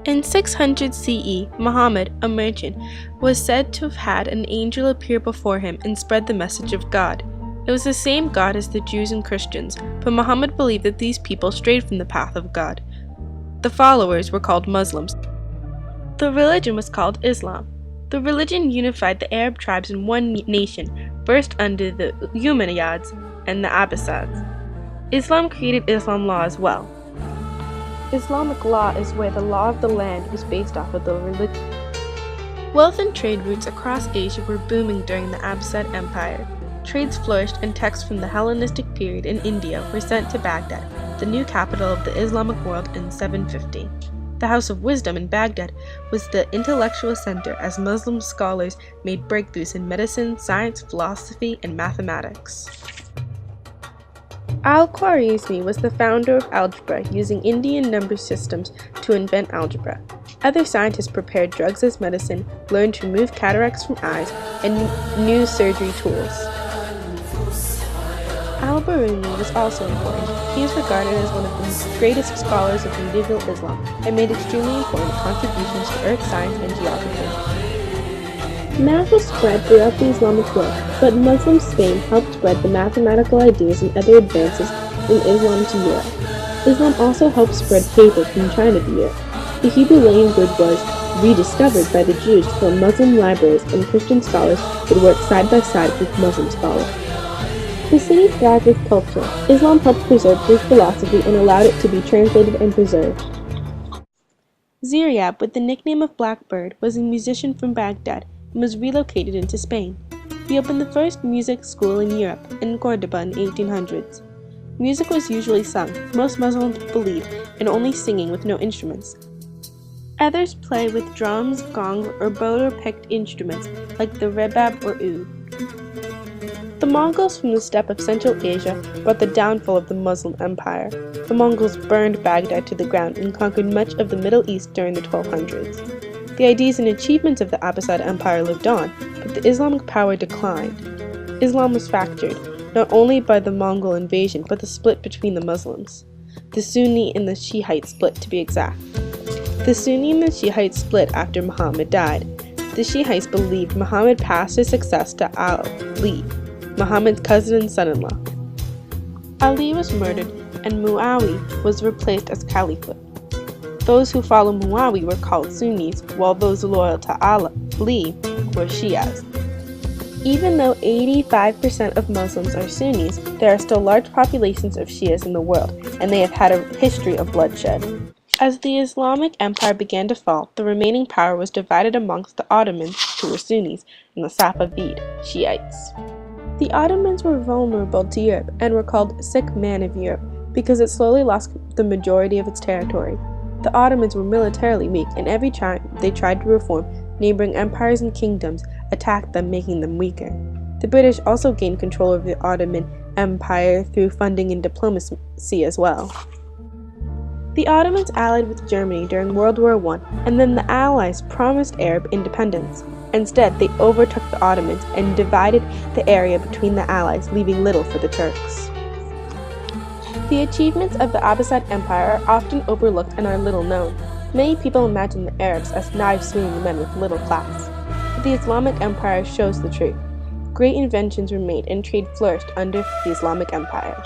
In 600 CE, Muhammad, a merchant, was said to have had an angel appear before him and spread the message of God. It was the same God as the Jews and Christians, but Muhammad believed that these people strayed from the path of God. The followers were called Muslims. The religion was called Islam. The religion unified the Arab tribes in one nation, first under the Umayyads and the Abbasids. Islam created Islam law as well. Islamic law is where the law of the land was based off of the religion. Wealth and trade routes across Asia were booming during the Abbasid Empire. Trades flourished and texts from the Hellenistic period in India were sent to Baghdad, the new capital of the Islamic world, in 750. The House of Wisdom in Baghdad was the intellectual center as Muslim scholars made breakthroughs in medicine, science, philosophy, and mathematics. Al-Khwarizmi was the founder of algebra, using Indian number systems to invent algebra. Other scientists prepared drugs as medicine, learned to remove cataracts from eyes, and new surgery tools. Al-Biruni was also important. He is regarded as one of the greatest scholars of medieval Islam and made extremely important contributions to earth science and geography. Math was spread throughout the Islamic world, but Muslim Spain helped spread the mathematical ideas and other advances in Islam to Europe. Islam also helped spread paper from China to Europe. The Hebrew language was rediscovered by the Jews to fill Muslim libraries, and Christian scholars would work side by side with Muslim scholars. The city thrived with culture. Islam helped preserve Greek philosophy and allowed it to be translated and preserved. Ziryab, with the nickname of Blackbird, was a musician from Baghdad and was relocated into Spain. He opened the first music school in Europe, in Córdoba in the 1800s. Music was usually sung. Most Muslims believed in only singing with no instruments. Others play with drums, gongs, or bowed or picked instruments like the rebab or oud. The Mongols from the steppe of Central Asia brought the downfall of the Muslim Empire. The Mongols burned Baghdad to the ground and conquered much of the Middle East during the 1200s. The ideas and achievements of the Abbasid Empire lived on, but the Islamic power declined. Islam was fractured, not only by the Mongol invasion, but the split between the Muslims. The Sunni and the Shiite split, to be exact. The Sunni and the Shiite split after Muhammad died. The Shiites believed Muhammad passed his success to Ali, Muhammad's cousin and son-in-law. Ali was murdered, and Muawiyah was replaced as caliphate. Those who followed Muawiyah were called Sunnis, while those loyal to Ali were Shias. Even though 85% of Muslims are Sunnis, there are still large populations of Shias in the world, and they have had a history of bloodshed. As the Islamic Empire began to fall, the remaining power was divided amongst the Ottomans, who were Sunnis, and the Safavid, Shiites. The Ottomans were vulnerable to Europe and were called sick man of Europe because it slowly lost the majority of its territory. The Ottomans were militarily weak, and every time they tried to reform, neighboring empires and kingdoms attacked them, making them weaker. The British also gained control over the Ottoman Empire through funding and diplomacy as well. The Ottomans allied with Germany during World War I, and then the Allies promised Arab independence. Instead, they overtook the Ottomans and divided the area between the Allies, leaving little for the Turks. The achievements of the Abbasid Empire are often overlooked and are little known. Many people imagine the Arabs as knife-swinging men with little class. But the Islamic Empire shows the truth. Great inventions were made and trade flourished under the Islamic Empire.